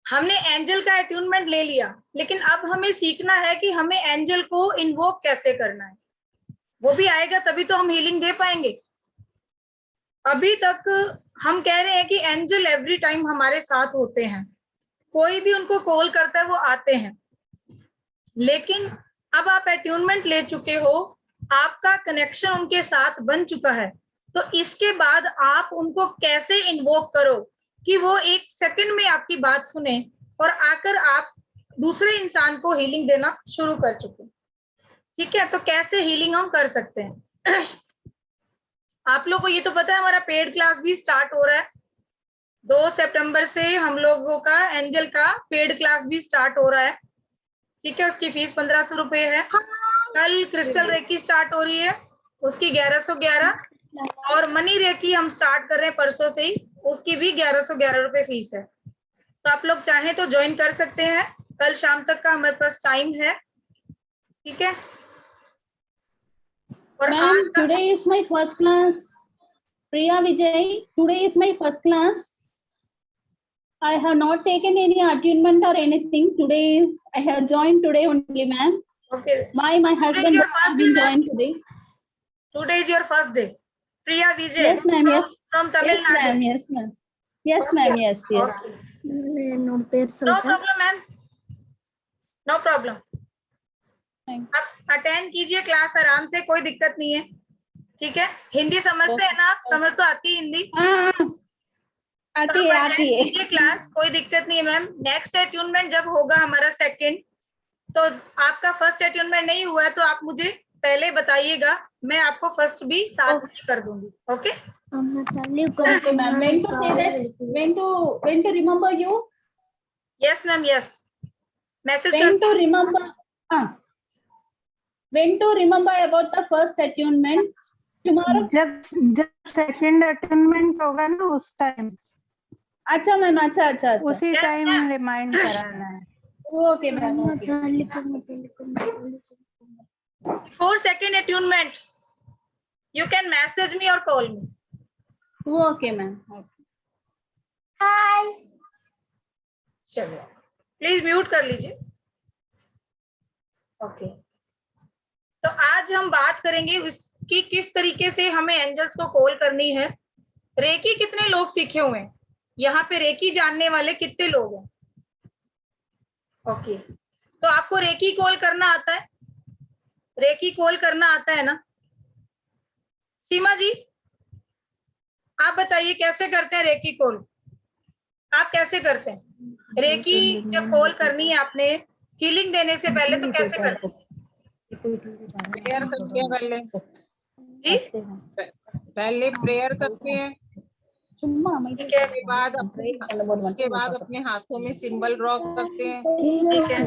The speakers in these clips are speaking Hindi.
हमने एंजल का अट्यूनमेंट ले लिया, लेकिन अब हमें सीखना है कि हमें एंजल को इन्वोक कैसे करना है। वो भी आएगा तभी तो हम हीलिंग दे पाएंगे। अभी तक हम कह रहे हैं कि एंजल एवरी टाइम हमारे साथ होते हैं, कोई भी उनको कॉल करता है वो आते हैं। लेकिन अब आप अट्यूनमेंट ले चुके हो, आपका कनेक्शन उनके साथ बन चुका है, तो इसके बाद आप उनको कैसे इन्वोक करो कि वो एक सेकंड में आपकी बात सुने और आकर आप दूसरे इंसान को हीलिंग देना शुरू कर चुके। ठीक है, तो कैसे हीलिंग हम कर सकते हैं। आप लोग को ये तो पता है हमारा पेड क्लास भी स्टार्ट हो रहा है। 2 सितंबर से हम लोगों का एंजल का पेड क्लास भी स्टार्ट हो रहा है। ठीक है, उसकी फीस 1500 रुपए है। कल क्रिस्टल रेकी स्टार्ट हो रही है, उसकी 1111, और मनी रेकी हम स्टार्ट कर रहे हैं परसों से ही, उसकी भी 1111 रुपए फीस है। तो आप लोग चाहें तो ज्वाइन कर सकते हैं, कल शाम तक का हमारे पास टाइम है। ठीक है, और Ma'am, आज का today is my first class. Priya Vijay, today is my first class. I have not taken any attunement or anything. Today, I have joined today only, ma'am. Okay, My husband your has first been day, joined today. Today is your first day. Priya Vijay, Yes, ma'am. Yes. From Yes, Tamil Nadu. ma'am. Yes, ma'am. Yes, ma'am. Yes, yes. No problem ma'am, no problem. आप अटेंड कीजिए क्लास आराम से, कोई दिक्कत नहीं है। ठीक है, हिंदी समझते हैं ना आप? समझ तो आती है हिंदी? हाँ, आती है, आती है। कीजिए क्लास, कोई दिक्कत नहीं है मैम। नेक्स्ट अट्यूनमेंट जब होगा हमारा सेकंड, तो आपका फर्स्ट अट्यूनमेंट नहीं हुआ है तो आप मुझे पहले बताइएगा, मैं आपको फर्स्ट भी साथ में कर दूंगी। Okay Okay, ma'am. When to say that? When to remember you? Yes ma'am, yes, message When to कर। remember? When to remember about the first attunement? Tomorrow. जब सेकंड अटेनमेंट होगा ना उस टाइम, अच्छा मैम, अच्छा। उसी Yes, टाइम ma'am. रिमाइंड कराना है। Okay ma'am, okay. For second attunement, you can message me or call me. Okay ma'am. Hi, चलो प्लीज म्यूट कर लीजिए। ओके, तो आज हम बात करेंगे उसकी किस तरीके से हमें एंजल्स को कॉल करनी है। रेकी कितने लोग सीखे हुए हैं यहाँ पे? रेकी जानने वाले कितने लोग हैं? ओके, तो आपको रेकी कॉल करना आता है? रेकी कॉल करना आता है ना? सीमा जी, आप बताइए कैसे करते हैं रेकी कॉल? आप कैसे करते हैं रेकी? जब कॉल करनी है आपने हीलिंग देने से पहले, तो कैसे करते हैं? प्रेयर करते हैं पहले जी, पहले प्रेयर करते हैं, ठीक है, उसके बाद अपने हाथों में सिंबल ड्रॉ करते हैं, ठीक है,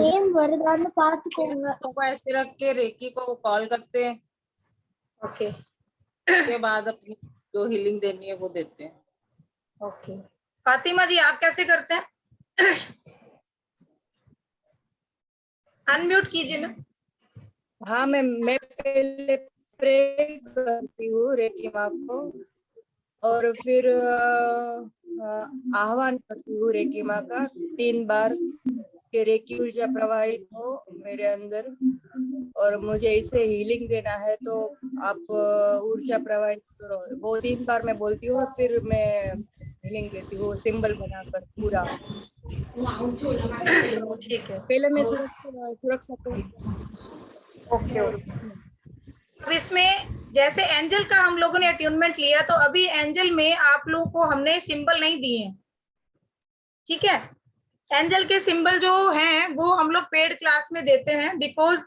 को ऐसे रख के रेकी को कॉल करते हैं, ओके, उसके बाद अपनी जो हीलिंग देनी है वो देते हैं। ओके। फातिमा जी, आप कैसे करते हैं? अनम्यूट कीजिए ना। हाँ मैं पहले प्रे करती हूँ रेकी माँ को, और फिर आह्वान करती हूँ रेकी माँ का 3 बार कि रेकी ऊर्जा प्रवाहित हो मेरे अंदर, और मुझे इसे हीलिंग देना है तो आप ऊर्जा प्रवाहित करो। वो 3 बार मैं बोलती हूँ और फिर मैं हीलिंग देती हूँ सिंबल बनाकर पूरा। ठीक है, पहले मैं सुरक्षा को। ओके। अब इसमें जैसे एंजल का हम लोगों ने अट्यूनमेंट लिया, तो अभी एंजल में आप लोगों को हमने सिंबल नहीं दिए हैं। ठीक है, एंजल के सिंबल जो हैं वो हम लोग पेड क्लास में देते हैं, बिकॉज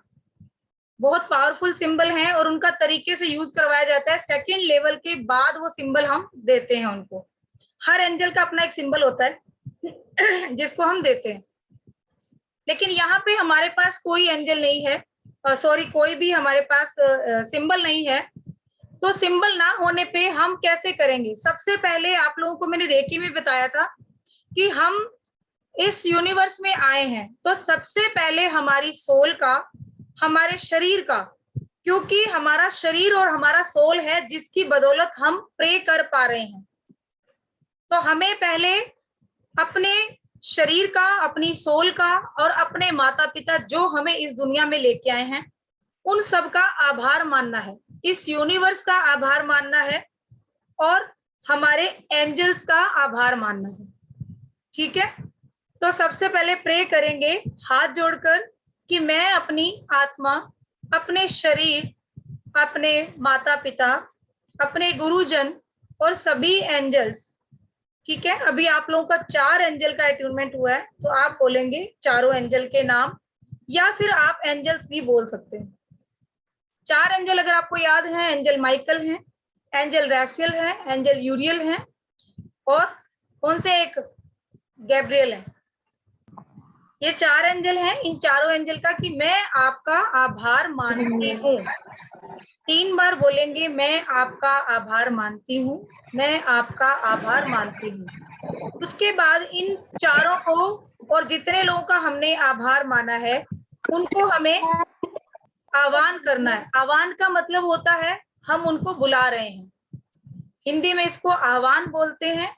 बहुत पावरफुल सिंबल हैं और उनका तरीके से यूज करवाया जाता है। सेकंड लेवल के बाद वो सिंबल हम देते हैं उनको। हर एंजल का अपना एक सिंबल होता है जिसको हम देते हैं, लेकिन यहाँ पे हमारे पास कोई एंजल नहीं है, सॉरी कोई भी हमारे पास सिंबल नहीं है। तो सिंबल ना होने पे हम कैसे करेंगे? सबसे पहले आप लोगों को मैंने रेकी में बताया था कि हम इस यूनिवर्स में आए हैं, तो सबसे पहले हमारी सोल का, हमारे शरीर का, क्योंकि हमारा शरीर और हमारा सोल है जिसकी बदौलत हम प्रे कर पा रहे हैं, तो हमें पहले अपने शरीर का, अपनी सोल का और अपने माता पिता जो हमें इस दुनिया में लेके आए हैं, उन सब का आभार मानना है, इस यूनिवर्स का आभार मानना है और हमारे एंजल्स का आभार मानना है। ठीक है, तो सबसे पहले प्रे करेंगे हाथ जोड़कर कि मैं अपनी आत्मा, अपने शरीर, अपने माता पिता, अपने गुरुजन और सभी एंजल्स, ठीक है, अभी आप लोगों का 4 एंजल का अट्यूनमेंट हुआ है, तो आप बोलेंगे चारों एंजल के नाम, या फिर आप एंजल्स भी बोल सकते हैं। 4 एंजल अगर आपको याद है, एंजल माइकल हैं, एंजल रैफेल है, एंजल यूरियल है, और कौन से एक गैब्रियल है। ये 4 एंजल हैं, इन चारों एंजल का कि मैं आपका आभार मानती हूँ। 3 बार बोलेंगे, मैं आपका आभार मानती हूँ, मैं आपका आभार मानती हूँ। उसके बाद इन चारों को और जितने लोगों का हमने आभार माना है उनको हमें आह्वान करना है। आह्वान का मतलब होता है हम उनको बुला रहे हैं, हिंदी में इसको आह्वान बोलते हैं।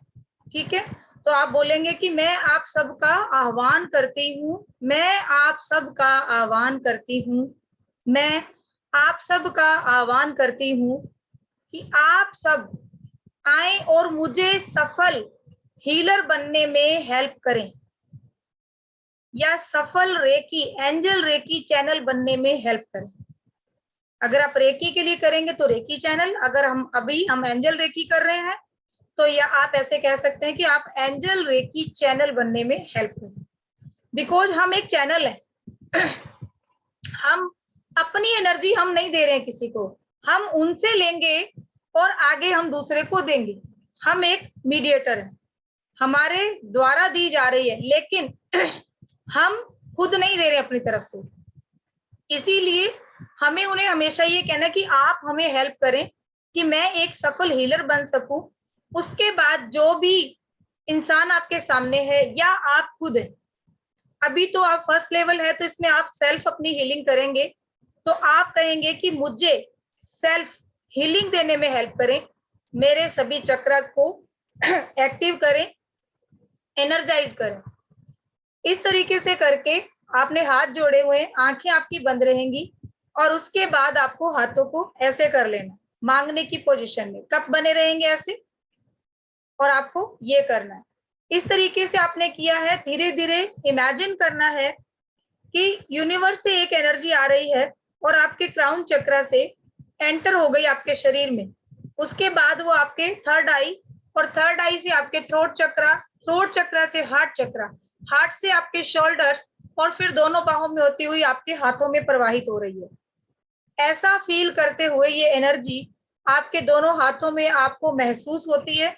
ठीक है, तो आप बोलेंगे कि मैं आप सबका आह्वान करती हूँ, मैं आप सबका आह्वान करती हूँ, मैं आप सबका आह्वान करती हूँ कि आप सब आए और मुझे सफल हीलर बनने में हेल्प करें, या सफल रेकी, एंजल रेकी चैनल बनने में हेल्प करें। अगर आप रेकी के लिए करेंगे तो रेकी चैनल, अगर हम एंजल रेकी कर रहे हैं तो या आप ऐसे कह सकते हैं कि आप एंजल रेकी चैनल बनने में हेल्प करें। बिकॉज हम एक चैनल है, हम अपनी एनर्जी हम नहीं दे रहे हैं किसी को, हम उनसे लेंगे और आगे हम दूसरे को देंगे। हम एक मीडिएटर हैं, हमारे द्वारा दी जा रही है, लेकिन हम खुद नहीं दे रहे अपनी तरफ से। इसीलिए हमें उन्हें हमेशा ये कहना कि आप हमें हेल्प करें कि मैं एक सफल हीलर बन सकूं। उसके बाद जो भी इंसान आपके सामने है या आप खुद है, अभी तो आप फर्स्ट लेवल है तो इसमें आप सेल्फ अपनी हीलिंग करेंगे, तो आप कहेंगे कि मुझे सेल्फ हीलिंग देने में हेल्प करें, मेरे सभी चक्रास को एक्टिव करें, एनर्जाइज करें। इस तरीके से करके आपने हाथ जोड़े हुए, आंखें आपकी बंद रहेंगी और उसके बाद आपको हाथों को ऐसे कर लेना, मांगने की पोजीशन में। कब बने रहेंगे ऐसे, और आपको ये करना है। इस तरीके से आपने किया है, धीरे धीरे इमेजिन करना है कि यूनिवर्स से एक एनर्जी आ रही है और आपके क्राउन चक्रा से एंटर हो गई आपके शरीर में। उसके बाद वो आपके थर्ड आई, और थर्ड आई से आपके थ्रोट चक्रा, थ्रोट चक्रा से हार्ट चक्रा, हार्ट से आपके शोल्डर्स, और फिर दोनों बाहों में होती हुई आपके हाथों में प्रवाहित हो रही है। ऐसा फील करते हुए ये एनर्जी आपके दोनों हाथों में आपको महसूस होती है।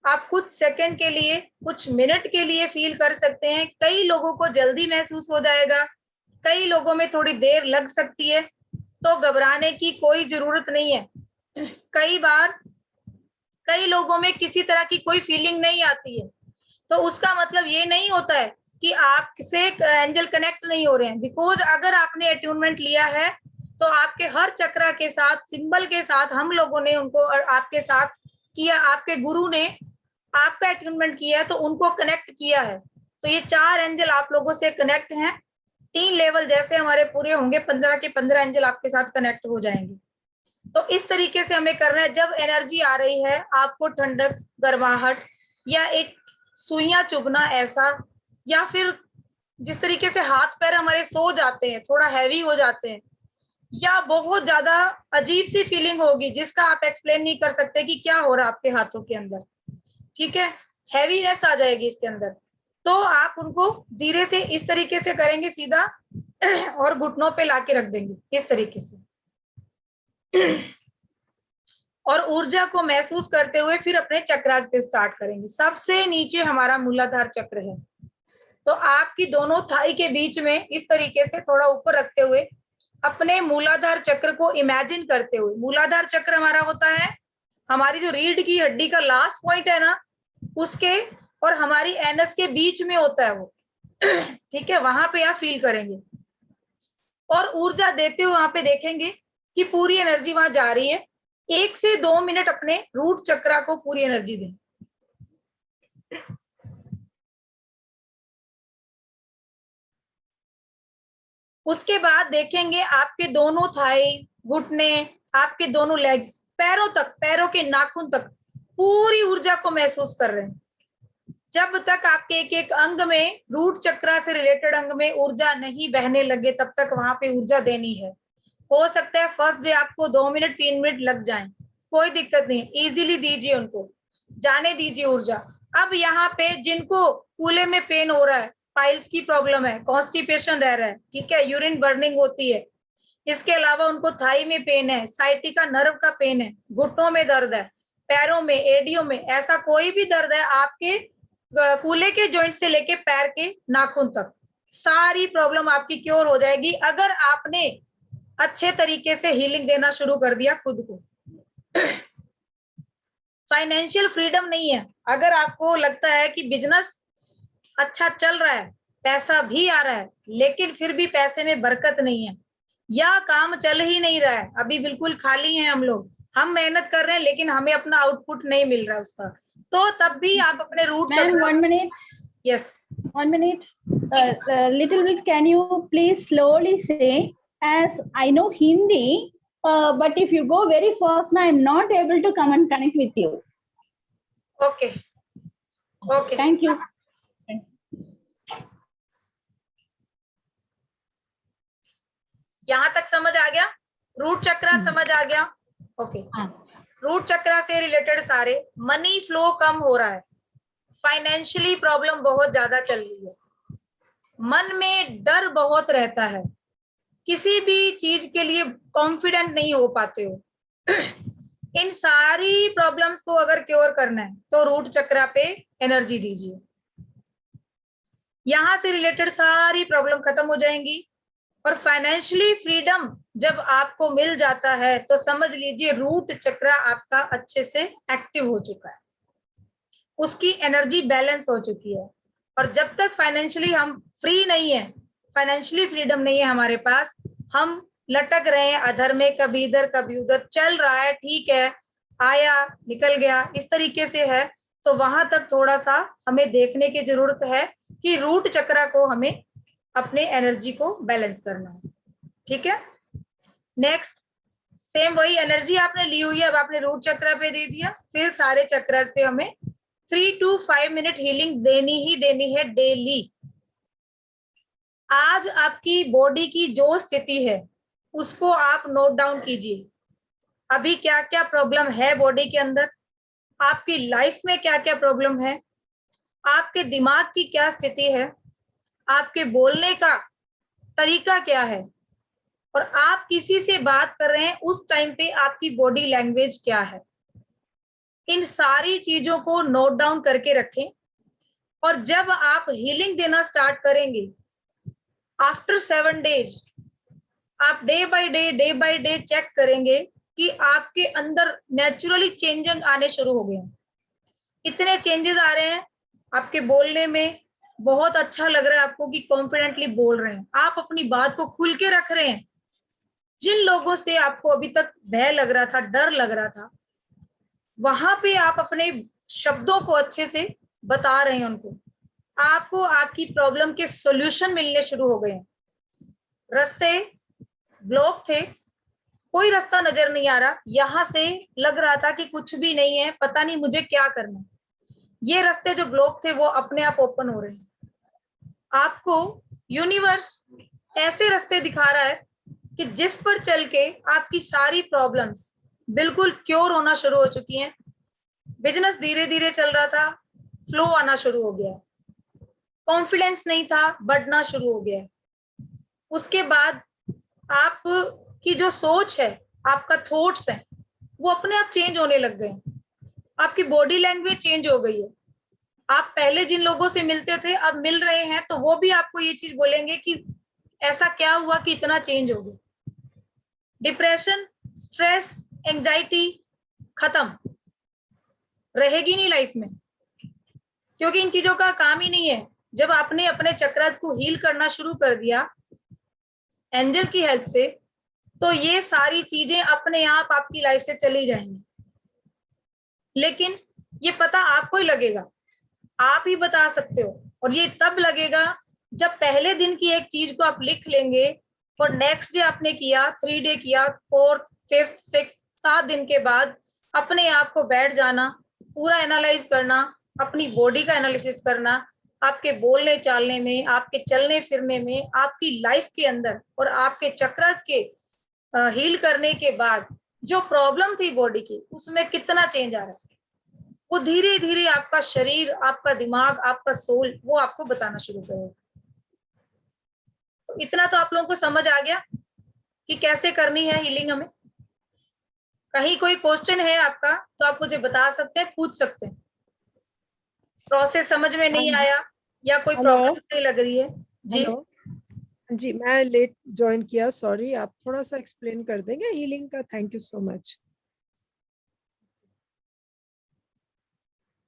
आप कुछ सेकंड के लिए, कुछ मिनट के लिए फील कर सकते हैं। कई लोगों को जल्दी महसूस हो जाएगा, कई लोगों में थोड़ी देर लग सकती है, तो घबराने की कोई जरूरत नहीं है। कई बार कई लोगों में किसी तरह की कोई फीलिंग नहीं आती है, तो उसका मतलब ये नहीं होता है कि आपसे एंजल कनेक्ट नहीं हो रहे हैं। बिकॉज अगर आपने अट्यूनमेंट लिया है तो आपके हर चक्रा के साथ, सिंबल के साथ हम लोगों ने उनको और आपके साथ किया, आपके गुरु ने आपका अट्यूनमेंट किया है तो उनको कनेक्ट किया है। तो ये 4 एंजल आप लोगों से कनेक्ट हैं। 3 लेवल जैसे हमारे पूरे होंगे, 15 के 15 एंजल आपके साथ कनेक्ट हो जाएंगे। तो इस तरीके से हमें करना है। जब एनर्जी आ रही है, आपको ठंडक, गर्माहट या एक सुइयां चुभना ऐसा, या फिर जिस तरीके से हाथ पैर हमारे सो जाते हैं, थोड़ा हैवी हो जाते हैं, या बहुत ज्यादा अजीब सी फीलिंग होगी जिसका आप एक्सप्लेन नहीं कर सकते कि क्या हो रहा है आपके हाथों के अंदर, ठीक है, हैवीनेस आ जाएगी इसके अंदर, तो आप उनको धीरे से इस तरीके से करेंगे सीधा और घुटनों पे लाके रख देंगे इस तरीके से, और ऊर्जा को महसूस करते हुए फिर अपने चक्रास पे स्टार्ट करेंगे। सबसे नीचे हमारा मूलाधार चक्र है, तो आपकी दोनों थाई के बीच में इस तरीके से थोड़ा ऊपर रखते हुए अपने मूलाधार चक्र को इमेजिन करते हुए, मूलाधार चक्र हमारा होता है हमारी जो रीढ़ की हड्डी का लास्ट पॉइंट है ना, उसके और हमारी एनस के बीच में होता है वो, ठीक है, वहां पे आप फील करेंगे और ऊर्जा देते हुए वहां पे देखेंगे कि पूरी एनर्जी वहां जा रही है। 1 से 2 मिनट अपने रूट चक्रा को पूरी एनर्जी दें। उसके बाद देखेंगे आपके दोनों थाई, घुटने, आपके दोनों लेग्स, पैरों तक, पैरों के नाखून तक पूरी ऊर्जा को महसूस कर रहे हैं। जब तक आपके एक एक अंग में, रूट चक्रा से रिलेटेड अंग में ऊर्जा नहीं बहने लगे, तब तक वहां पे ऊर्जा देनी है। हो सकता है फर्स्ट डे आपको 2 मिनट 3 मिनट लग जाएं, कोई दिक्कत नहीं, इजीली दीजिए उनको, जाने दीजिए ऊर्जा। अब यहाँ पे जिनको कूल्हे में पेन हो रहा है, पाइल्स की प्रॉब्लम है, कॉन्स्टिपेशन रह रहा है, ठीक है, यूरिन बर्निंग होती है, इसके अलावा उनको थाई में पेन है, साइटिका नर्व का पेन है, घुटनों में दर्द है, पैरों में, एडियो में, ऐसा कोई भी दर्द है आपके कूल्हे के जॉइंट से लेके पैर के नाखून तक, सारी प्रॉब्लम आपकी क्योर हो जाएगी अगर आपने अच्छे तरीके से हीलिंग देना शुरू कर दिया खुद को। फाइनेंशियल फ्रीडम नहीं है। अगर आपको लगता है कि बिजनेस अच्छा चल रहा है, पैसा भी आ रहा है, लेकिन फिर भी पैसे में बरकत नहीं है, या काम चल ही नहीं रहा है, अभी बिल्कुल खाली हैं हम लोग, हम मेहनत कर रहे हैं लेकिन हमें अपना आउटपुट नहीं मिल रहा उसका, तो तब भी आप अपने route Ma'am, 1 minute. Yes 1 minute. Little bit, can you please slowly say, as I know Hindi, but if you go very fast, now I'm not able to come and connect with you. Okay okay Thank you. यहाँ तक समझ आ गया? रूट चक्रा समझ आ गया? ओके रूट चक्रा से रिलेटेड सारे, मनी फ्लो कम हो रहा है, फाइनेंशियली प्रॉब्लम बहुत ज्यादा चल रही है, मन में डर बहुत रहता है, किसी भी चीज के लिए कॉन्फिडेंट नहीं हो पाते हो। इन सारी प्रॉब्लम्स को अगर क्योर करना है तो रूट चक्रा पे एनर्जी दीजिए, यहां से रिलेटेड सारी प्रॉब्लम खत्म हो जाएंगी। और फाइनेंशियली फ्रीडम जब आपको मिल जाता है तो समझ लीजिए रूट चक्रा आपका अच्छे से एक्टिव हो चुका है, उसकी एनर्जी बैलेंस हो चुकी है। और जब तक फाइनेंशियली हम फ्री नहीं है, फाइनेंशियली फ्रीडम नहीं है हमारे पास, हम लटक रहे हैं अधर में, कभी इधर कभी उधर चल रहा है, ठीक है, आया निकल गया, इस तरीके से है, तो वहां तक थोड़ा सा हमें देखने की जरूरत है कि रूट चक्रा को हमें अपने एनर्जी को बैलेंस करना है। ठीक है, नेक्स्ट सेम वही एनर्जी आपने ली हुई है, अब आपने रूट चक्रा पे दे दिया, फिर सारे चक्रास पे हमें 3 to 5 मिनट हीलिंग देनी ही देनी है डेली। आज आपकी बॉडी की जो स्थिति है उसको आप नोट डाउन कीजिए, अभी क्या क्या प्रॉब्लम है बॉडी के अंदर, आपकी लाइफ में क्या क्या प्रॉब्लम है, आपके दिमाग की क्या स्थिति है, आपके बोलने का तरीका क्या है, और आप किसी से बात कर रहे हैं उस टाइम पे आपकी बॉडी लैंग्वेज क्या है। इन सारी चीजों को नोट डाउन करके रखें, और जब आप हीलिंग देना स्टार्ट करेंगे आफ्टर 7 डेज, आप डे बाय डे चेक करेंगे कि आपके अंदर नेचुरली चेंजेस आने शुरू हो गए हैं। इतने चेंजेस आ रहे हैं आपके बोलने में, बहुत अच्छा लग रहा है आपको कि कॉन्फिडेंटली बोल रहे हैं, आप अपनी बात को खुल के रख रहे हैं। जिन लोगों से आपको अभी तक भय लग रहा था, डर लग रहा था, वहां पे आप अपने शब्दों को अच्छे से बता रहे हैं उनको, आपको आपकी प्रॉब्लम के सॉल्यूशन मिलने शुरू हो गए हैं। रास्ते ब्लॉक थे, कोई रास्ता नजर नहीं आ रहा, यहां से लग रहा था कि कुछ भी नहीं है, पता नहीं मुझे क्या करना है, ये रास्ते जो ब्लॉक थे वो अपने आप ओपन हो रहे हैं। आपको यूनिवर्स ऐसे रास्ते दिखा रहा है कि जिस पर चल के आपकी सारी प्रॉब्लम्स बिल्कुल क्योर होना शुरू हो चुकी हैं। बिजनेस धीरे धीरे चल रहा था, फ्लो आना शुरू हो गया, कॉन्फिडेंस नहीं था, बढ़ना शुरू हो गया। उसके बाद आप की जो सोच है, आपका थॉट्स है, वो अपने आप चेंज होने लग गए, आपकी बॉडी लैंग्वेज चेंज हो गई है। आप पहले जिन लोगों से मिलते थे अब मिल रहे हैं तो वो भी आपको ये चीज बोलेंगे कि ऐसा क्या हुआ कि इतना चेंज हो गया। डिप्रेशन, स्ट्रेस, एंजाइटी खत्म, रहेगी नहीं लाइफ में, क्योंकि इन चीजों का काम ही नहीं है। जब आपने अपने चक्रास को हील करना शुरू कर दिया एंजल की हेल्प से, तो ये सारी चीजें अपने आप आपकी लाइफ से चली जाएंगी। लेकिन ये पता आपको ही लगेगा, आप ही बता सकते हो, और ये तब लगेगा जब पहले दिन की एक चीज को आप लिख लेंगे और नेक्स्ट डे आपने किया, 3 डे किया, 4th 5th 6th 7 दिन के बाद अपने आप को बैठ जाना, पूरा एनालाइज करना, अपनी बॉडी का एनालिसिस करना, आपके बोलने चालने में, आपके चलने फिरने में, आपकी लाइफ के अंदर और आपके चक्रास के हील करने के बाद जो प्रॉब्लम थी बॉडी की उसमें कितना चेंज आ रहा है, वो धीरे धीरे आपका शरीर, आपका दिमाग, आपका सोल वो आपको बताना शुरू करेगा। तो इतना तो आप लोगों को समझ आ गया कि कैसे करनी है हीलिंग हमें। कहीं कोई क्वेश्चन है आपका तो आप मुझे बता सकते हैं, पूछ सकते हैं। प्रोसेस समझ में नहीं आया या कोई प्रॉब्लम नहीं लग रही है जी? हेलो जी, मैं लेट ज्वाइन किया, सॉरी। आप थोड़ा सा एक्सप्लेन कर देंगे हीलिंग का? Thank you so much.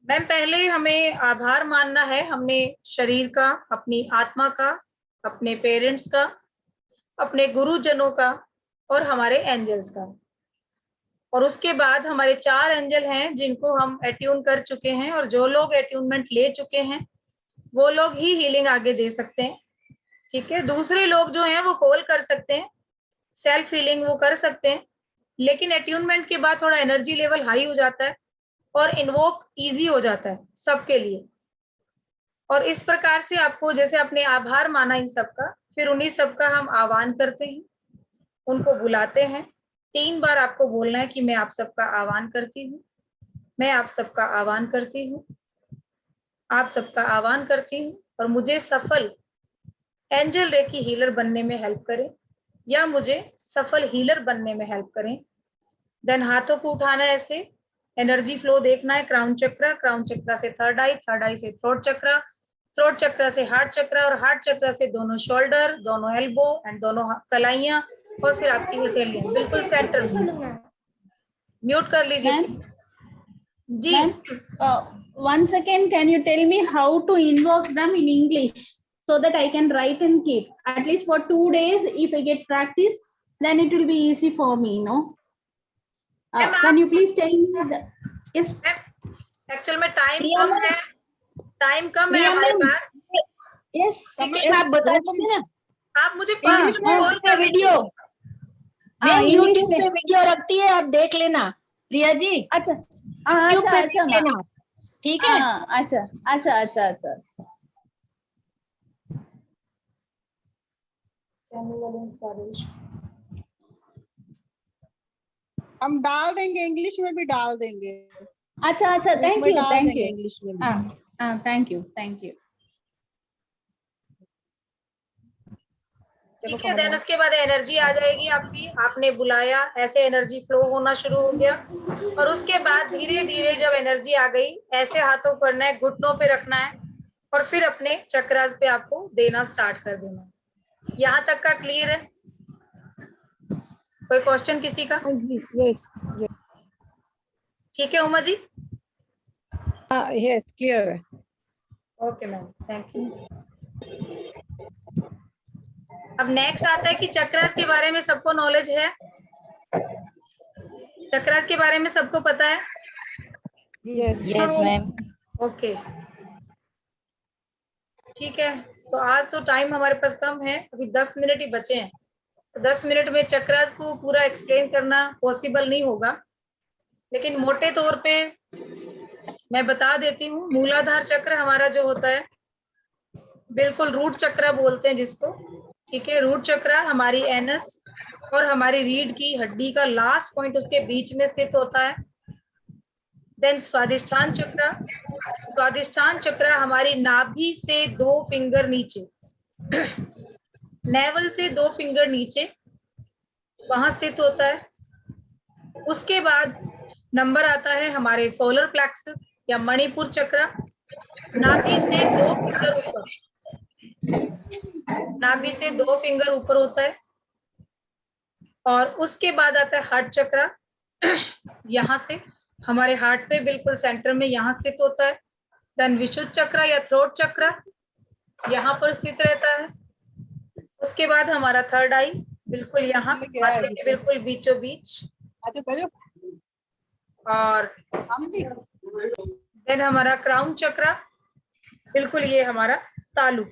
Ma'am पहले हमें आभार मानना है, हमने शरीर का, अपनी आत्मा का, अपने पेरेंट्स का, अपने गुरुजनों का और हमारे एंजल्स का। और उसके बाद हमारे 4 एंजल हैं जिनको हम एट्यून कर चुके हैं, और जो लोग एट्यूनमेंट ले चुके हैं वो लोग ही हीलिंग आगे दे सकते हैं। ठीक है, दूसरे लोग जो हैं वो कॉल कर सकते हैं, सेल्फ हीलिंग वो कर सकते हैं, लेकिन एट्यूनमेंट के बाद थोड़ा एनर्जी लेवल हाई हो जाता है और इन्वोक इजी हो जाता है सबके लिए। और इस प्रकार से आपको, जैसे अपने आभार माना इन सबका, फिर उन्हीं सबका हम आह्वान करते हैं, उनको बुलाते हैं। 3 बार आपको बोलना है कि मैं आप सबका आह्वान करती हूँ, मैं आप सबका आह्वान करती हूँ, आप सबका आह्वान करती हूँ, और मुझे सफल एंजल रेकी हीलर बनने में हेल्प करें, या मुझे सफल हीलर बनने में हेल्प करें। देन हाथों को उठाना है ऐसे, एनर्जी फ्लो देखना है, क्राउन चक्र, क्राउन चक्र से थर्ड आई, थर्ड आई से थ्रोट चक्र, थ्रोट चक्र से हार्ट चक्र, और हार्ट चक्र से दोनों शोल्डर, दोनों एल्बो एंड दोनों कलाइयां, और फिर आपकी हथेलियां बिल्कुल सेंटर में। म्यूट कर लीजिए जी। One second, can you tell me how to invoke them in English so that I can write and keep at least for 2 days? If I get practice, then it will be easy for me, no? Can you please tell me the, yes? Actual में टाइम कम है, टाइम कम है हमारे पास। Yes, आप बता दीजिए ना। आप मुझे 5 मिनट कॉल कर वीडियो मैम English यूट्यूब पे वीडियो रखती है, आप देख लेना प्रिया जी। अच्छा यूट्यूब अच्छा पे अच्छा देख लेना, ठीक है? अच्छा अच्छा अच्छा अच्छा। हम डाल देंगे, इंग्लिश में भी डाल देंगे। अच्छा अच्छा, thank you thank you. English में भी। Thank you thank you. ठीक है, देन उसके बाद एनर्जी आ जाएगी आपकी, आपने बुलाया, ऐसे एनर्जी फ्लो होना शुरू हो गया। और उसके बाद धीरे धीरे जब एनर्जी आ गई, ऐसे हाथों करना है, घुटनों पे रखना है, और फिर अपने चक्रास पे आपको देना स्टार्ट कर देना है। यहाँ तक का क्लियर है? कोई क्वेश्चन किसी का? यस ठीक है उमा जी? यस, क्लियर है। Okay ma'am, thank you. अब नेक्स्ट आता है कि चक्रास के बारे में सबको नॉलेज है? चक्रास के बारे में सबको पता है? Yes yes ma'am. ओके, ठीक है। तो आज तो टाइम हमारे पास कम है, अभी 10 मिनट ही बचे हैं, तो 10 मिनट में चक्रास को पूरा एक्सप्लेन करना पॉसिबल नहीं होगा, लेकिन मोटे तौर पे मैं बता देती हूँ। मूलाधार चक्र हमारा जो होता है, बिल्कुल रूट चक्र बोलते हैं जिसको, ठीक है। रूट चक्र हमारी एनस और हमारी रीढ़ की हड्डी का लास्ट पॉइंट उसके बीच में स्थित होता है। देन स्वादिष्ठान चक्र, स्वादिष्ठान चक्र हमारी नाभि से 2 फिंगर नीचे, नेवल से 2 फिंगर नीचे वहां स्थित होता है। उसके बाद नंबर आता है हमारे सोलर प्लेक्सस या मणिपुर चक्र, नाभि से 2 फिंगर ऊपर, नाभि से 2 फिंगर ऊपर होता है। और उसके बाद आता है हार्ट चक्र, यहाँ से हमारे हार्ट पे बिल्कुल सेंटर में यहाँ स्थित होता है। देन विशुद्ध चक्र या थ्रोट चक्र यहाँ पर स्थित रहता है। उसके बाद हमारा थर्ड आई बिल्कुल यहाँ माथे के बिल्कुल बीचों बीच, और देन हमारा क्राउन चक्र बिल्कुल ये हमारा तालु,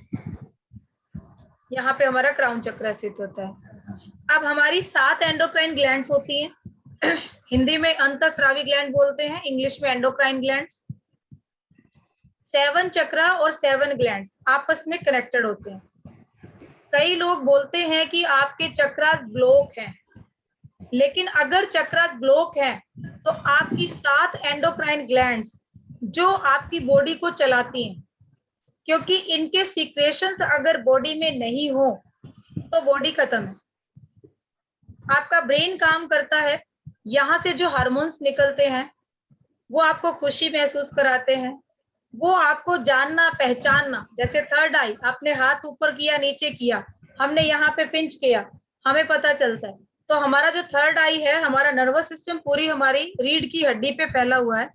यहाँ पे हमारा क्राउन चक्र स्थित होता है। अब हमारी 7 एंडोक्राइन ग्लैंड्स होती हैं। हिंदी में अंतःस्रावी ग्लैंड बोलते हैं, इंग्लिश में एंडोक्राइन ग्लैंड्स। 7 चक्रा और 7 ग्लैंड्स आपस में कनेक्टेड होते हैं। कई लोग बोलते हैं कि आपके चक्रास ब्लॉक हैं, लेकिन अगर चक्रास ब्लॉक हैं तो आपकी 7 एंडोक्राइन ग्लैंड्स जो आपकी बॉडी को चलाती हैं, क्योंकि इनके सीक्रेशंस अगर बॉडी में नहीं हो तो बॉडी खत्म है। आपका ब्रेन काम करता है, यहाँ से जो हार्मोन्स निकलते हैं वो आपको खुशी महसूस कराते हैं, वो आपको जानना पहचानना, जैसे थर्ड आई, आपने हाथ ऊपर किया नीचे किया, हमने यहाँ पे पिंच किया, हमें पता चलता है। तो हमारा जो थर्ड आई है, हमारा नर्वस सिस्टम पूरी हमारी रीढ़ की हड्डी पे फैला हुआ है,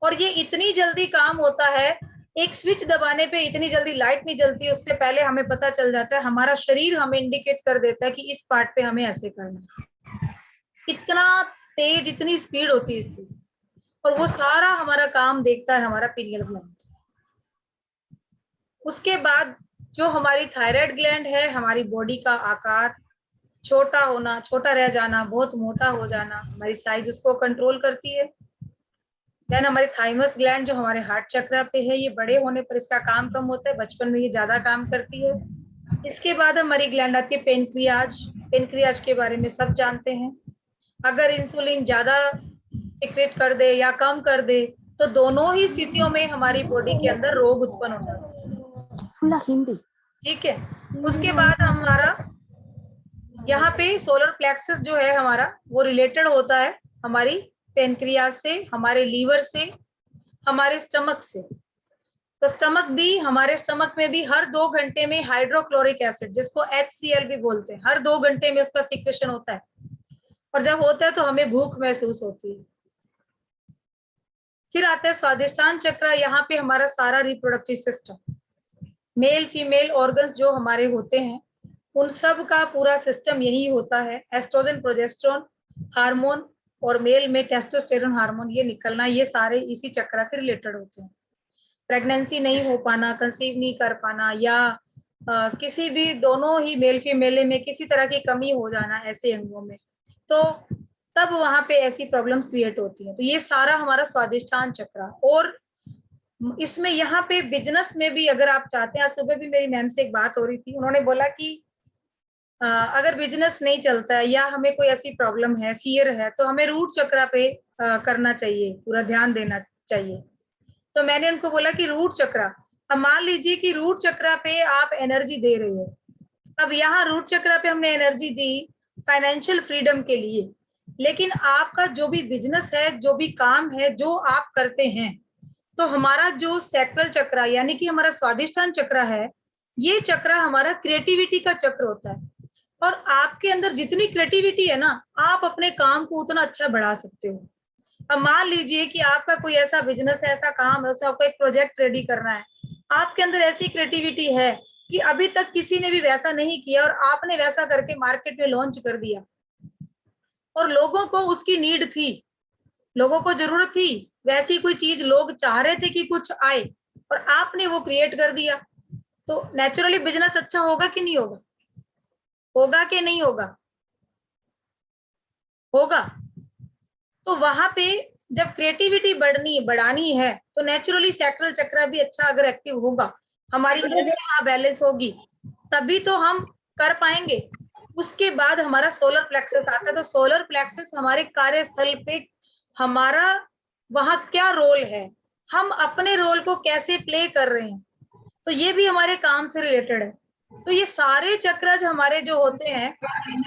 और ये इतनी जल्दी काम होता है, एक स्विच दबाने पे इतनी जल्दी लाइट नहीं जलती, उससे पहले हमें पता चल जाता है, हमारा शरीर हमें इंडिकेट कर देता है कि इस पार्ट पे हमें ऐसे करना है। इतना तेज, इतनी स्पीड होती है इसकी, और वो सारा हमारा काम देखता है हमारा पीनियल ग्लैंड। उसके बाद जो हमारी थायराइड ग्लैंड है, हमारी बॉडी का आकार छोटा होना, छोटा रह जाना, बहुत मोटा हो जाना, हमारी साइज उसको कंट्रोल करती है। देन हमारी थाइमस ग्लैंड जो हमारे हार्ट चक्र पे है, ये बड़े होने पर इसका काम कम होता है, बचपन में ये ज्यादा काम करती है। इसके बाद हमारी ग्लैंड आती है पेनक्रियाज। पेनक्रियाज के बारे में सब जानते हैं। अगर इंसुलिन ज्यादा सिक्रेट कर दे या कम कर दे तो दोनों ही स्थितियों में हमारी बॉडी के अंदर रोग उत्पन्न हो जाते हैं। हिंदी। ठीक है। उसके बाद हमारा यहाँ पे सोलर प्लेक्सस जो है हमारा, वो रिलेटेड होता है हमारी पेनक्रियाज से, हमारे लीवर से, हमारे स्टमक से। तो स्टमक भी, हमारे स्टमक में भी हर 2 घंटे में हाइड्रोक्लोरिक एसिड, जिसको HCl भी बोलते हैं, हर 2 घंटे में उसका सिक्रेशन होता है, और जब होता है तो हमें भूख महसूस होती है। फिर आता है स्वादिष्टान चक्र। यहाँ पे हमारा सारा reproductive system, male female organs जो हमारे होते हैं, उन सब का पूरा सिस्टम यही होता है। एस्ट्रोजन प्रोजेस्टेरोन हार्मोन और मेल में टेस्टोस्टेरोन हार्मोन, ये निकलना, ये सारे इसी चक्र से रिलेटेड होते हैं। प्रेगनेंसी नहीं हो पाना, कंसीव नहीं कर पाना, या किसी भी, दोनों ही मेल फीमेल में किसी तरह की कमी हो जाना ऐसे अंगों में, तो तब वहां पे ऐसी प्रॉब्लम्स क्रिएट होती हैं। तो ये सारा हमारा स्वादिष्टान चक्र। और इसमें यहाँ पे बिजनेस में भी अगर आप चाहते हैं, सुबह भी मेरी मैम से एक बात हो रही थी, उन्होंने बोला कि अगर बिजनेस नहीं चलता है या हमें कोई ऐसी प्रॉब्लम है, फियर है, तो हमें रूट चक्र पे करना चाहिए, पूरा ध्यान देना चाहिए। तो मैंने उनको बोला कि रूट चक्र, अब मान लीजिए कि रूट चक्र पे आप एनर्जी दे रहे हो। अब यहाँ रूट चक्र पे हमने एनर्जी दी फाइनेंशियल फ्रीडम के लिए, लेकिन आपका जो भी बिजनेस है, जो भी काम है, जो आप करते हैं, तो हमारा जो सैक्रल चक्र यानी कि हमारा स्वादिष्टान चक्र है, ये चक्र हमारा क्रिएटिविटी का चक्र होता है। और आपके अंदर जितनी क्रिएटिविटी है ना, आप अपने काम को उतना अच्छा बढ़ा सकते हो। अब मान लीजिए कि आपका कोई ऐसा बिजनेस है, ऐसा काम है, उसमें आपको एक प्रोजेक्ट रेडी करना है, आपके अंदर ऐसी क्रिएटिविटी है कि अभी तक किसी ने भी वैसा नहीं किया, और आपने वैसा करके मार्केट में लॉन्च कर दिया, और लोगों को उसकी नीड थी, लोगों को जरूरत थी, वैसी कोई चीज लोग चाह रहे थे कि कुछ आए, और आपने वो क्रिएट कर दिया, तो नेचुरली बिजनेस अच्छा होगा कि नहीं होगा? होगा कि नहीं होगा? होगा। तो वहां पे जब क्रिएटिविटी बढ़ानी है, तो नेचुरली सैक्रल चक्र भी अच्छा अगर एक्टिव होगा, हमारी बैलेंस होगी, तभी तो हम कर पाएंगे। उसके बाद हमारा सोलर प्लेक्सस आता है। तो सोलर प्लेक्सस हमारे कार्यस्थल पे हमारा वहां क्या रोल है, हम अपने रोल को कैसे प्ले कर रहे हैं, तो ये भी हमारे काम से रिलेटेड है। तो ये सारे चक्रज हमारे जो होते हैं,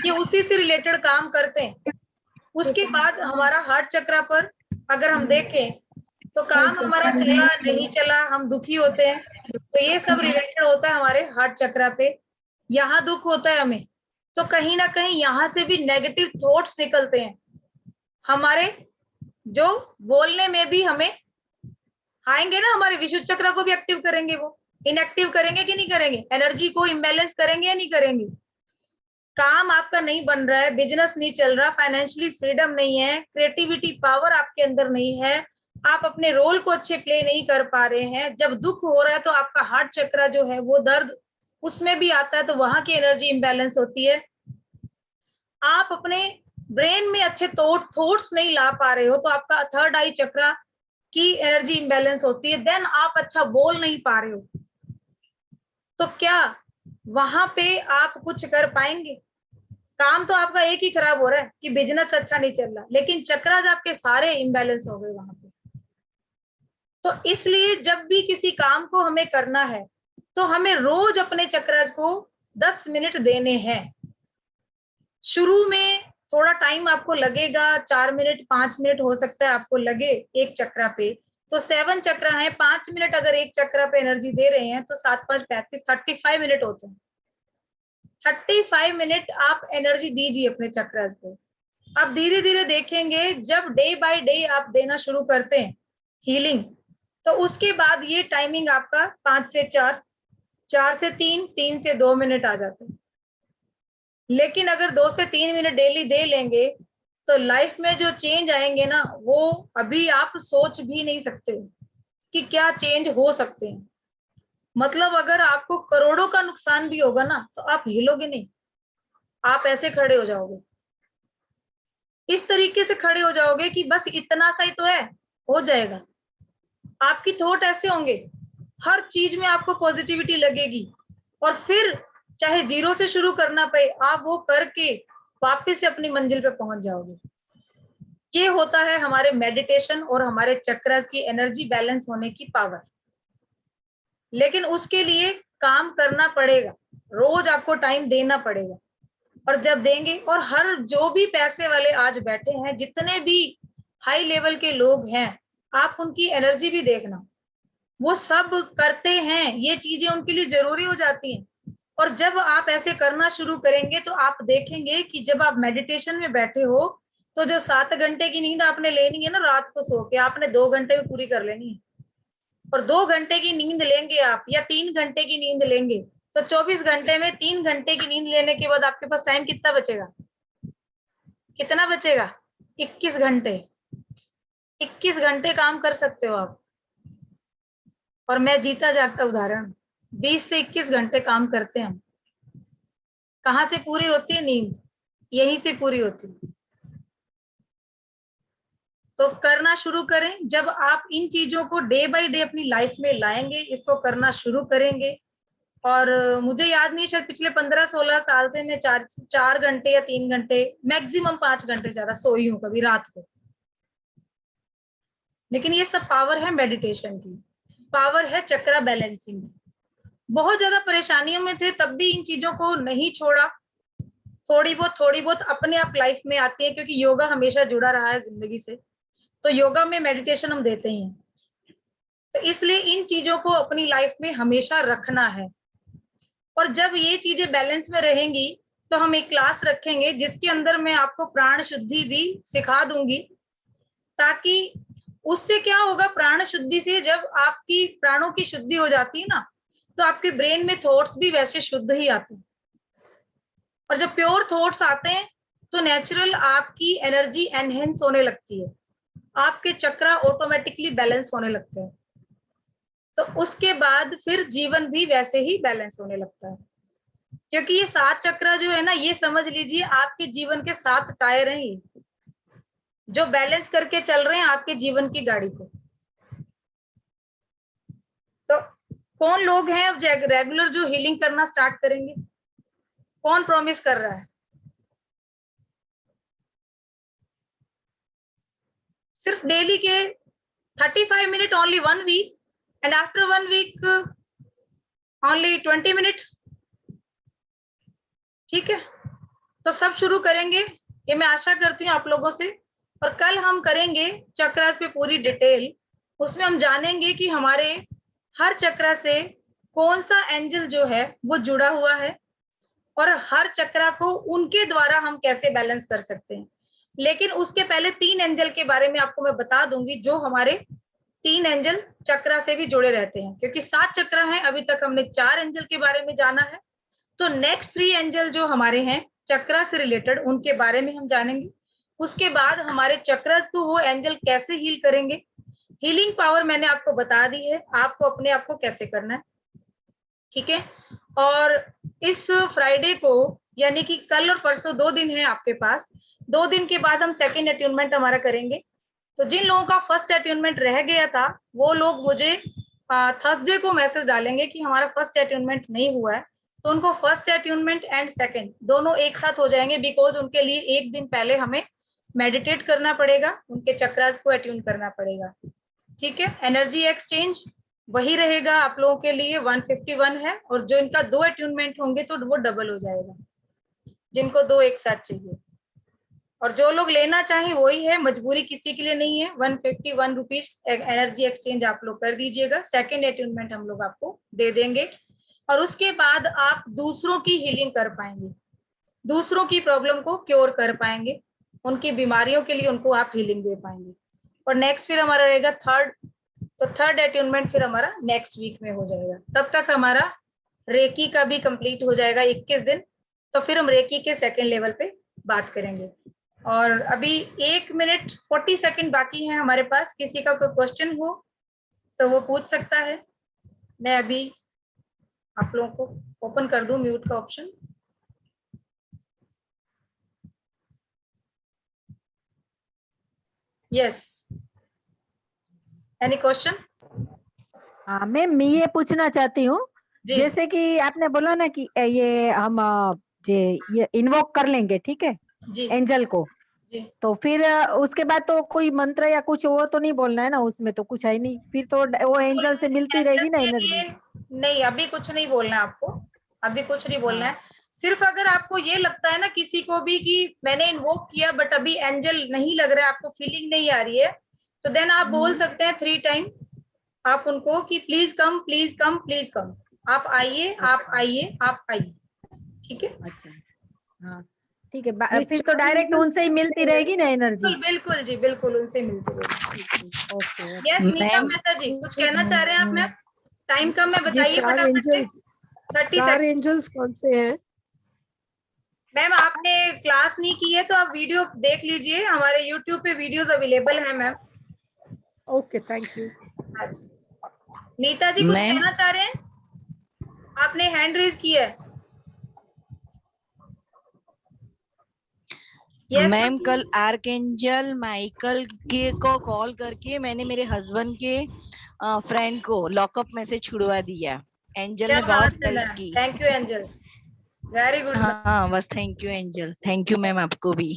ये उसी से रिलेटेड काम करते हैं। उसके बाद हमारा हार्ट चक्र पर अगर हम देखें, तो काम हमारा चला नहीं चला, हम दुखी होते हैं, तो ये सब रिलेटेड होता है हमारे हार्ट चक्र पे। यहाँ दुख होता है हमें, तो कहीं ना कहीं यहाँ से भी नेगेटिव थॉट्स निकलते हैं हमारे, जो बोलने में भी हमें आएंगे ना, हमारे विशुद्ध चक्र को भी एक्टिव करेंगे, वो इनएक्टिव करेंगे कि नहीं करेंगे, एनर्जी को इम्बैलेंस करेंगे या नहीं करेंगे। काम आपका नहीं बन रहा है, बिजनेस नहीं चल रहा, फाइनेंशियली फ्रीडम नहीं है, क्रिएटिविटी पावर आपके अंदर नहीं है, आप अपने रोल को अच्छे प्ले नहीं कर पा रहे हैं। जब दुख हो रहा है तो आपका हार्ट चक्र जो है वो दर्द उसमें भी आता है, तो वहां की एनर्जी इम्बैलेंस होती है। आप अपने ब्रेन में अच्छे थॉट्स नहीं ला पा रहे हो तो आपका थर्ड आई चक्रा की एनर्जी इंबैलेंस होती है, देन आप अच्छा बोल नहीं पा रहे हो, तो क्या वहां पे आप कुछ कर पाएंगे? काम तो आपका एक ही खराब हो रहा है कि बिजनेस अच्छा नहीं चल रहा, लेकिन चक्रास आपके सारे इंबैलेंस हो गए वहां पे। तो इसलिए जब भी किसी काम को हमें करना है तो हमें रोज अपने चक्रास को 10 मिनट देने हैं। शुरू में थोड़ा टाइम आपको लगेगा, 4 मिनट 5 मिनट हो सकता है आपको लगे एक चक्रा पे, तो 7 चक्रा है, 5 मिनट अगर एक चक्रा पे एनर्जी दे रहे हैं तो 7 5 35 35 मिनट होते हैं। 35 मिनट आप एनर्जी दीजिए अपने चक्रास को। आप धीरे धीरे देखेंगे जब डे बाय डे आप देना शुरू करते हैं हीलिंग, तो उसके बाद ये टाइमिंग आपका 5 से 4, 4 से 3, 3 से 2 मिनट आ जाते हैं। लेकिन अगर 2 से 3 मिनट डेली दे लेंगे तो लाइफ में जो चेंज आएंगे ना, वो अभी आप सोच भी नहीं सकते कि क्या चेंज हो सकते हैं। मतलब अगर आपको करोड़ों का नुकसान भी होगा ना तो आप हिलोगे नहीं, आप ऐसे खड़े हो जाओगे, इस तरीके से खड़े हो जाओगे कि बस इतना सा ही तो है, हो जाएगा। आपकी थॉट ऐसे होंगे, हर चीज में आपको पॉजिटिविटी लगेगी, और फिर चाहे 0 से शुरू करना पड़े, आप वो करके वापस से अपनी मंजिल पे पहुंच जाओगे। ये होता है हमारे मेडिटेशन और हमारे चक्रास की एनर्जी बैलेंस होने की पावर। लेकिन उसके लिए काम करना पड़ेगा, रोज आपको टाइम देना पड़ेगा, और जब देंगे, और हर जो भी पैसे वाले आज बैठे हैं, जितने भी हाई लेवल के लोग हैं, आप उनकी एनर्जी भी देखना, वो सब करते हैं, ये चीजें उनके लिए जरूरी हो जाती हैं। और जब आप ऐसे करना शुरू करेंगे तो आप देखेंगे कि जब आप मेडिटेशन में बैठे हो तो जो 7 घंटे की नींद आपने लेनी है ना रात को सो के, आपने 2 घंटे में पूरी कर लेनी है। और 2 घंटे की नींद लेंगे आप, या 3 घंटे की नींद लेंगे, तो 24 घंटे में 3 घंटे की नींद लेने के बाद आपके पास टाइम कितना बचेगा? कितना बचेगा? 21 घंटे। 21 घंटे काम कर सकते हो आप। और मैं जीता जागता उदाहरण, 20 से 21 घंटे काम करते हैं हम। कहाँ से पूरी होती है नींद? यहीं से पूरी होती है। तो करना शुरू करें। जब आप इन चीजों को डे बाय डे अपनी लाइफ में लाएंगे, इसको करना शुरू करेंगे, और मुझे याद नहीं, शायद पिछले 15-16 साल से मैं 4 घंटे या 3 घंटे, मैक्सिमम 5 घंटे ज्यादा सोई हूँ कभी रात को। लेकिन ये सब पावर है मेडिटेशन की, पावर है चक्रा बैलेंसिंग। बहुत ज्यादा परेशानियों में थे तब भी इन चीजों को नहीं छोड़ा। थोड़ी बहुत अपने आप लाइफ में आती है, क्योंकि योगा हमेशा जुड़ा रहा है जिंदगी से, तो योगा में मेडिटेशन हम देते ही हैं। तो इसलिए इन चीजों को अपनी लाइफ में हमेशा रखना है। और जब ये चीजें बैलेंस में रहेंगी तो हम एक क्लास रखेंगे जिसके अंदर मैं आपको प्राण शुद्धि भी सिखा दूंगी, ताकि उससे क्या होगा, प्राण शुद्धि से जब आपकी प्राणों की शुद्धि हो जाती है ना, तो आपके ब्रेन में थॉट्स भी वैसे शुद्ध ही आते हैं। और जब प्योर थॉट्स आते हैं तो नेचुरल आपकी एनर्जी एनहेंस होने लगती है, आपके चक्रा ऑटोमेटिकली बैलेंस होने लगते हैं। तो उसके बाद फिर जीवन भी वैसे ही बैलेंस होने लगता है, क्योंकि ये 7 चक्रा जो है ना, ये समझ लीजिए आपके जीवन के 7 टायर हैं, ये जो बैलेंस करके चल रहे हैं आपके जीवन की गाड़ी को। तो कौन लोग हैं अब रेगुलर जो हीलिंग करना स्टार्ट करेंगे? कौन प्रॉमिस कर रहा है? सिर्फ डेली के 35 minute, only 1 week, and after 1 week only 20 minute. ठीक है, तो सब शुरू करेंगे, ये मैं आशा करती हूँ आप लोगों से। और कल हम करेंगे चक्रास पे पूरी डिटेल, उसमें हम जानेंगे कि हमारे हर चक्रा से कौन सा एंजल जो है वो जुड़ा हुआ है, और हर चक्रा को उनके द्वारा हम कैसे बैलेंस कर सकते हैं। लेकिन उसके पहले 3 एंजल के बारे में आपको मैं बता दूंगी, जो हमारे 3 एंजल चक्रा से भी जुड़े रहते हैं, क्योंकि 7 चक्रा हैं, अभी तक हमने 4 एंजल के बारे में जाना है। तो नेक्स्ट 3 एंजल जो हमारे हैं चक्रा से रिलेटेड, उनके बारे में हम जानेंगे। उसके बाद हमारे चक्रस को वो एंजल कैसे हील करेंगे, हीलिंग पावर मैंने आपको बता दी है, आपको अपने आप को कैसे करना है। ठीक है, और इस फ्राइडे को यानी कि कल और परसों 2 दिन है आपके पास। 2 दिन के बाद हम सेकंड अट्यूनमेंट हमारा करेंगे। तो जिन लोगों का फर्स्ट अट्यूनमेंट रह गया था वो लोग मुझे थर्सडे को मैसेज डालेंगे कि हमारा फर्स्ट अट्यूनमेंट नहीं हुआ है, तो उनको फर्स्ट अट्यूनमेंट एंड सेकंड दोनों एक साथ हो जाएंगे, बिकॉज उनके लिए एक दिन पहले हमें मेडिटेट करना पड़ेगा, उनके चक्रास को अट्यून करना पड़ेगा। ठीक है, एनर्जी एक्सचेंज वही रहेगा आप लोगों के लिए 151 है, और जो इनका 2 अट्यूनमेंट होंगे तो वो डबल हो जाएगा, जिनको 2 एक साथ चाहिए। और जो लोग लेना चाहें वही है, मजबूरी किसी के लिए नहीं है। 151 रुपीज एनर्जी एक्सचेंज आप लोग कर दीजिएगा, सेकेंड अट्यूनमेंट हम लोग आपको दे देंगे, और उसके बाद आप दूसरों की हीलिंग कर पाएंगे, दूसरों की प्रॉब्लम को क्योर कर पाएंगे, उनकी बीमारियों के लिए उनको आप हीलिंग दे पाएंगे। और नेक्स्ट फिर हमारा रहेगा थर्ड, तो थर्ड अट्यूनमेंट फिर हमारा नेक्स्ट वीक में हो जाएगा। तब तक हमारा रेकी का भी कंप्लीट हो जाएगा 21 दिन, तो फिर हम रेकी के सेकेंड लेवल पे बात करेंगे। और अभी 1 मिनट 40 सेकंड बाकी है हमारे पास। किसी का कोई क्वेश्चन हो तो वो पूछ सकता है। मैं अभी आप लोगों को ओपन कर दूं म्यूट का ऑप्शन। Yes, any question? हाँ मैम, मैं ये पूछना चाहती हूँ, जी जैसे कि आपने बोला ना कि ये हम ये इन्वोक कर लेंगे, ठीक है, जी एंजल को, जी। तो फिर उसके बाद तो कोई मंत्र या कुछ वो तो नहीं बोलना है ना, उसमें तो कुछ है नहीं, फिर तो वो एंजल से मिलती रहेगी ना एनर्जी। नहीं, अभी कुछ नहीं बोलना है आपको, अभी कुछ नहीं बोलना है। सिर्फ अगर आपको ये लगता है ना किसी को भी कि मैंने इन्वोक किया बट अभी एंजल नहीं लग रहा है, आपको फीलिंग नहीं आ रही है, तो देन आप बोल सकते हैं 3 टाइम आप उनको कि please come please come please come, आप आइए आप आइए आप आइए। ठीक है, अच्छा, हाँ ठीक है, ये फिर तो 4 डायरेक्ट angels उनसे ही मिलती रहेगी ना एनर्जी। बिल्कुल बिल्कुल जी, बिल्कुल उनसे मिलती रहेगी। ओके। यस, नीता मेहता जी कुछ कहना चाह रहे हैं आप? मैम टाइम कम है, ये बताइए 4 फटाफट से। Angels 30 4 second. एंजल्स कौन से हैं? मैम आपने क्लास नहीं की है तो आप वीडियो देख लीजिए, हमारे यूट्यूब पे वीडियोस अवेलेबल है ma'am. Okay, thank you. Neeta ji कुछ कहना चाह रहे हैं? आपने हैंड रेज किया है। Yes, मैम कल आर्कएंजल माइकल के को कॉल करके मैंने मेरे हस्बैंड के फ्रेंड को लॉकअप में से छुड़वा दिया। एंजल क्या ने बहुत बात है हेल्प मैम, की। Thank you angels, very good. हाँ बस thank you angel, thank you ma'am आपको भी।